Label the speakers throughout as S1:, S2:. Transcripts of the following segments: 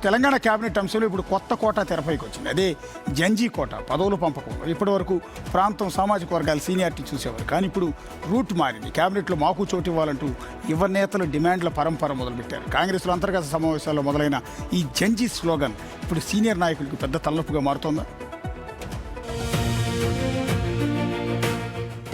S1: Telangana cabinet అంశంలో ఇప్పుడు కొత్త కోట తెరపైకి వచ్చింది. అదే జంజీ కోట, పదవులు పంపకం. ఇప్పటి వరకు ప్రాంతం, సామాజిక వర్గాల సీనియారిటీ చూసేవారు, కానీ ఇప్పుడు రూట్ మారింది. కేబినెట్లో మాకు చోటు ఇవ్వాలంటూ యువ నేతలు డిమాండ్ల పరంపర మొదలుపెట్టారు. కాంగ్రెస్లో అంతర్గత సమావేశాల్లో మొదలైన ఈ జంజీ స్లోగన్ ఇప్పుడు సీనియర్ నాయకులకు పెద్ద తలనొప్పిగా మారుతోందా?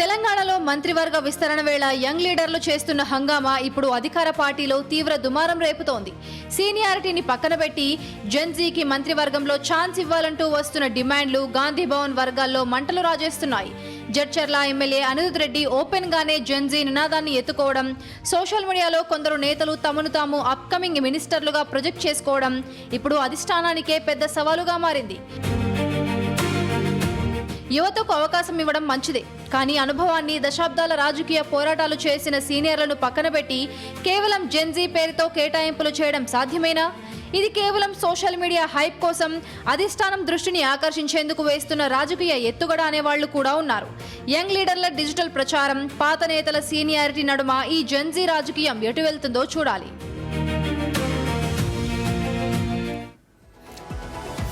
S2: తెలంగాణలో మంత్రివర్గ విస్తరణ వేళ యంగ్ లీడర్లు చేస్తున్న హంగామా ఇప్పుడు అధికార పార్టీలో తీవ్ర దుమారం రేపుతోంది. సీనియారిటీని పక్కన పెట్టి జెన్జీకి మంత్రివర్గంలో ఛాన్స్ ఇవ్వాలంటూ వస్తున్న డిమాండ్లు గాంధీ భవన్ వర్గాల్లో మంటలు రాజేస్తున్నాయి. జడ్చర్ల ఎమ్మెల్యే అనిరుద్ రెడ్డి ఓపెన్ గానే జెన్జీ నినాదాన్ని ఎత్తుకోవడం, సోషల్ మీడియాలో కొందరు నేతలు తమను తాము అప్కమింగ్ మినిస్టర్లుగా ప్రొజెక్ట్ చేసుకోవడం ఇప్పుడు అధిష్టానానికే పెద్ద సవాలుగా మారింది. యువతకు అవకాశం ఇవ్వడం మంచిదే, కానీ అనుభవాన్ని, దశాబ్దాల రాజకీయ పోరాటాలు చేసిన సీనియర్లను పక్కన పెట్టి కేవలం జెన్జీ పేరుతో కేటాయింపులు చేయడం సాధ్యమేనా? ఇది కేవలం సోషల్ మీడియా హైప్ కోసం అధిష్టానం దృష్టిని ఆకర్షించేందుకు వేస్తున్న రాజకీయ ఎత్తుగడ అనేవాళ్లు కూడా ఉన్నారు. యంగ్ లీడర్ల డిజిటల్ ప్రచారం, పాత నేతల సీనియారిటీ నడుమ ఈ జెన్జీ రాజకీయం ఎటు వెళ్తుందో చూడాలి.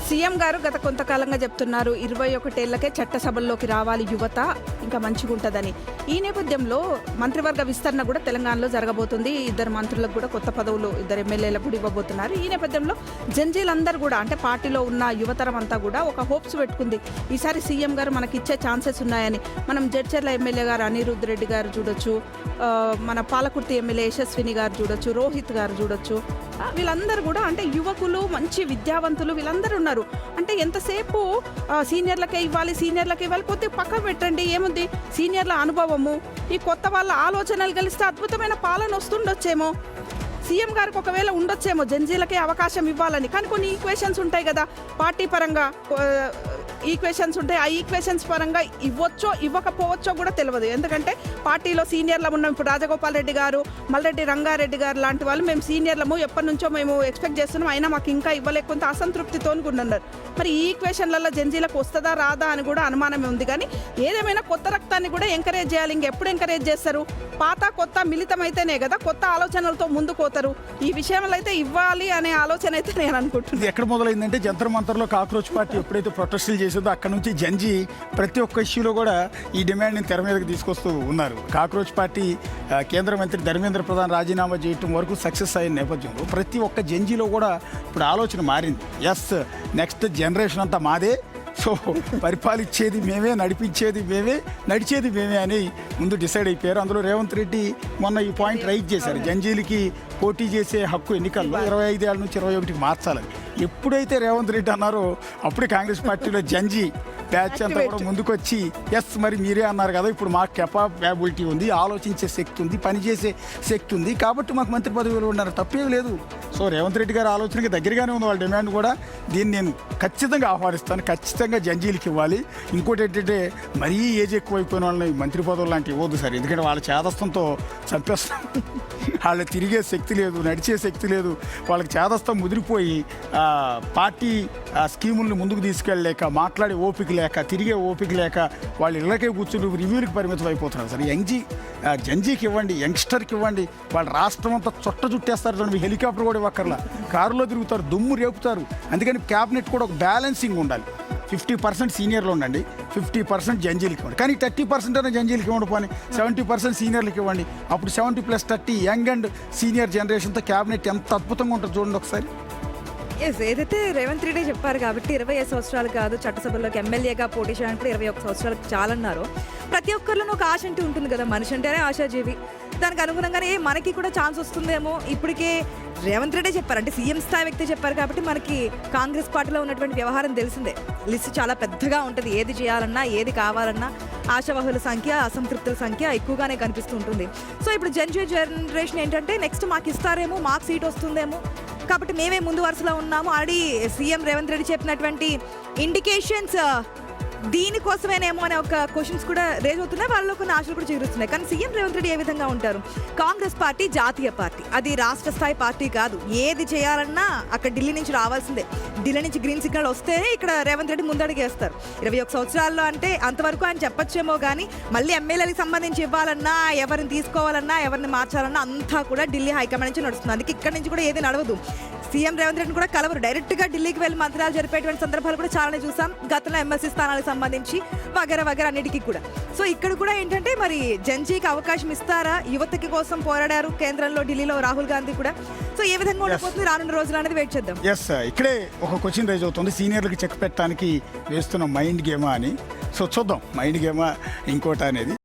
S3: సీఎం గారు గత కొంతకాలంగా చెప్తున్నారు 21 ఏళ్లకే చట్టసభల్లోకి రావాలి యువత, ఇంకా మంచిగా ఉంటుందని. ఈ నేపథ్యంలో మంత్రివర్గ విస్తరణ కూడా తెలంగాణలో జరగబోతుంది. 2 మంత్రులకు కూడా కొత్త పదవులు 2 ఎమ్మెల్యేలకు కూడా ఇవ్వబోతున్నారు. ఈ నేపథ్యంలో జంజీలందరూ కూడా, అంటే పార్టీలో ఉన్న యువతరం అంతా కూడా ఒక హోప్స్ పెట్టుకుంది, ఈసారి సీఎం గారు మనకి ఇచ్చే ఛాన్సెస్ ఉన్నాయని. మనం జడ్చర్ల ఎమ్మెల్యే గారు అనిరుద్ రెడ్డి గారు చూడొచ్చు, మన పాలకుర్తి ఎమ్మెల్యే యశస్విని గారు చూడొచ్చు, రోహిత్ గారు చూడొచ్చు. వీళ్ళందరూ కూడా అంటే యువకులు, మంచి విద్యావంతులు వీళ్ళందరూ ఉన్నారు. అంటే ఎంతసేపు సీనియర్లకే ఇవ్వాలి, సీనియర్లకే ఇవ్వాలి, కొద్దిగా పక్కన పెట్టండి. ఏముంది, సీనియర్ల అనుభవము, ఈ కొత్త వాళ్ళ ఆలోచనలు కలిస్తే అద్భుతమైన పాలన వస్తుండొచ్చేమో. సీఎం గారికి ఒకవేళ ఉండొచ్చేమో జెన్జీలకే అవకాశం ఇవ్వాలని. కానీ కొన్ని ఈక్వేషన్స్ ఉంటాయి కదా, పార్టీ పరంగా ఈక్వేషన్స్ ఉంటాయి. ఆ ఈక్వేషన్స్ పరంగా ఇవ్వచ్చో ఇవ్వకపోవచ్చో కూడా తెలియదు. ఎందుకంటే పార్టీలో సీనియర్లు ఉన్నాం. ఇప్పుడు రాజగోపాల్ రెడ్డి గారు, మల్రెడ్డి రంగారెడ్డి గారు లాంటి వాళ్ళు మేము సీనియర్లము, ఎప్పటి నుంచో మేము ఎక్స్పెక్ట్ చేస్తున్నాం, అయినా మాకు ఇంకా ఇవ్వలేకుంటే అసంతృప్తితో ఉన్నారు. మరి ఈ ఈక్వేషన్లలో జెన్జీలకు వస్తుందా రాదా అని కూడా అనుమానమే ఉంది. కానీ ఏదేమైనా కొత్త రక్తాన్ని కూడా ఎంకరేజ్ చేయాలి. ఇంకెప్పుడు ఎంకరేజ్ చేస్తారు? పాత కొత్త మిళితమైతేనే కదా కొత్త ఆలోచనలతో ముందుకు పోతారు. ఈ విషయంలో అయితే ఇవ్వాలి అనే ఆలోచన అయితే నేను అనుకుంటున్నాను.
S1: ఎక్కడ మొదలైందంటే జంతర్ మంతర్లో కాక్రోచ్ పార్టీ ఎప్పుడైతే ప్రొటెస్టులు చేసిందో అక్కడ నుంచి జంజీ ప్రతి ఒక్క ఇష్యూలో కూడా ఈ డిమాండ్ని తెర మీదకి తీసుకొస్తూ ఉన్నారు. కాక్రోచ్ పార్టీ కేంద్ర మంత్రి ధర్మేంద్ర ప్రధాన్ రాజీనామా చేయటం వరకు సక్సెస్ అయిన నేపథ్యంలో ప్రతి ఒక్క జంజీలో కూడా ఇప్పుడు ఆలోచన మారింది. ఎస్, నెక్స్ట్ జనరేషన్ అంతా మాదే, సో పరిపాలించేది మేమే, నడిపించేది మేమే, నడిచేది మేమే అని ముందు డిసైడ్ అయిపోయారు. అందులో రేవంత్ రెడ్డి మొన్న ఈ పాయింట్ రైజ్ చేశారు, జంజీలకి పోటీ చేసే హక్కు ఎన్నికల్లో 25 ఏళ్ళ నుంచి 21కి మార్చాలని. ఎప్పుడైతే రేవంత్ రెడ్డి అన్నారో అప్పుడే కాంగ్రెస్ పార్టీలో జంజీ బ్యాచ్ అంతా కూడా ముందుకొచ్చి ఎస్ మరి మీరే అన్నారు కదా, ఇప్పుడు మాకు కెపాబిలిటీ ఉంది, ఆలోచించే శక్తి ఉంది, పనిచేసే శక్తి ఉంది, కాబట్టి మాకు మంత్రి పదవిలో ఉన్నారు, తప్పేం లేదు. సో రేవంత్ రెడ్డి గారి ఆలోచనకి దగ్గరగానే ఉంది వాళ్ళ డిమాండ్ కూడా. దీన్ని నేను ఖచ్చితంగా ఆహ్వానిస్తాను, ఖచ్చితంగా జంజీలకి ఇవ్వాలి. ఇంకోటి ఏంటంటే మరీ ఏజ్ ఎక్కువైపోయిన వాళ్ళని మంత్రి పదవులు లాంటివి ఇవ్వద్దు సార్, ఎందుకంటే వాళ్ళ చేదస్తంతో చంపేస్తాం. వాళ్ళ తిరిగే శక్తి లేదు, నడిచే శక్తి లేదు, వాళ్ళకి చేదస్తం ముదిరిపోయి పార్టీ స్కీముల్ని ముందుకు తీసుకెళ్ళలేక, మాట్లాడే ఓపిక లేక, తిరిగే ఓపిక లేక వాళ్ళు ఇళ్ళకే కూర్చుని రివ్యూలకు పరిమితం అయిపోతున్నారు సార్. జంజీకి ఇవ్వండి, యంగ్స్టర్కి ఇవ్వండి, వాళ్ళు రాష్ట్రం అంతా చుట్ట చుట్టేస్తారు చూడండి, హెలికాప్టర్ కూడా ఇవ్వక్కర్లా, కారులో తిరుగుతారు, దుమ్ము రేపుతారు. అందుకని క్యాబినెట్ కూడా ఒక బ్యాలెన్సింగ్ ఉండాలి. 50% సీనియర్లు ఉండండి, 50% జంజీలకి ఇవ్వండి, కానీ 30% అయినా జంజీలకి ఇవ్వండి, పోనీ 70% సీనియర్లకి ఇవ్వండి. అప్పుడు 70+30 యంగ్ అండ్ సీనియర్ జనరేషన్తో క్యాబినెట్ ఎంత అద్భుతంగా ఉంటుంది చూడండి ఒకసారి.
S4: ఎస్, ఏదైతే రేవంత్ రెడ్డి చెప్పారు కాబట్టి 25 సంవత్సరాలు కాదు, చట్టసభల్లోకి ఎమ్మెల్యేగా పోటీ చేయడానికి 21 సంవత్సరాలకు చాలన్నారు. ప్రతి ఒక్కరిలోనూ ఒక ఆశ అంటూ ఉంటుంది కదా, మనిషి అంటేనే ఆశాజీవి. దానికి అనుగుణంగానే మనకి కూడా ఛాన్స్ వస్తుందేమో. ఇప్పటికే రేవంత్ రెడ్డి చెప్పారు, అంటే సీఎం స్థాయి వ్యక్తి చెప్పారు కాబట్టి మనకి కాంగ్రెస్ పార్టీలో ఉన్నటువంటి వ్యవహారం తెలిసిందే. లిస్ట్ చాలా పెద్దగా ఉంటుంది, ఏది చేయాలన్నా, ఏది కావాలన్నా ఆశావహుల సంఖ్య, అసంతృప్తుల సంఖ్య ఎక్కువగానే కనిపిస్తూ ఉంటుంది. సో ఇప్పుడు జనరేషన్ ఏంటంటే నెక్స్ట్ మాకు ఇస్తారేమో, మాకు సీట్ వస్తుందేమో, కాబట్టి మేమే ముందు వరుసలో ఉన్నాము. ఆల్రెడీ సీఎం రేవంత్ రెడ్డి చెప్పినటువంటి ఇండికేషన్స్ దీనికోసమేనేమో అనే ఒక క్వశ్చన్స్ కూడా రేజ్ అవుతున్నాయి, వాళ్ళలో కొన్ని ఆశలు కూడా చిగురుస్తున్నాయి. కానీ సీఎం రేవంత్ రెడ్డి ఏ విధంగా ఉంటారు? కాంగ్రెస్ పార్టీ జాతీయ పార్టీ, అది రాష్ట్ర స్థాయి పార్టీ కాదు. ఏది చేయాలన్నా అక్కడ ఢిల్లీ నుంచి రావాల్సిందే. ఢిల్లీ నుంచి గ్రీన్ సిగ్నల్ వస్తేనే ఇక్కడ రేవంత్ రెడ్డి ముందడుగేస్తారు. 21 సంవత్సరాల్లో అంటే అంతవరకు ఆయన చెప్పొచ్చేమో, కానీ మళ్ళీ ఎమ్మెల్యేలకు సంబంధించి ఇవ్వాలన్నా, ఎవరిని తీసుకోవాలన్నా, ఎవరిని మార్చాలన్నా అంతా కూడా ఢిల్లీ హైకమాండ్ నుంచి నడుస్తుంది. అందుకే ఇక్కడ నుంచి కూడా ఏది నడవదు. సీఎం రేవంత్ రెడ్డిని కూడా కలవరు, డైరెక్ట్గా ఢిల్లీకి వెళ్ళి మంత్రాలు జరిపేటువంటి సందర్భాలు కూడా చాలానే చూసాం గతంలో ఎమ్మెల్సీ స్థానాలకు సంబంధించి వగర అన్నిటికీ కూడా. సో ఇక్కడ కూడా ఏంటంటే మరి జంజీకి అవకాశం ఇస్తారా? యువతకి కోసం పోరాడారు కేంద్రంలో ఢిల్లీలో రాహుల్ గాంధీ కూడా. సో ఏ విధంగా ఉండబోతుంది రానున్న రోజులు అనేది వెయిట్ చేద్దాం.
S1: ఎస్, ఇక్కడే ఒక క్వశ్చన్ రైజ్ అవుతుంది, సీనియర్లకు చెక్ పెట్టడానికి వేస్తున్న మైండ్ గేమా అని. సో చూద్దాం మైండ్ గేమా ఇంకోట అనేది.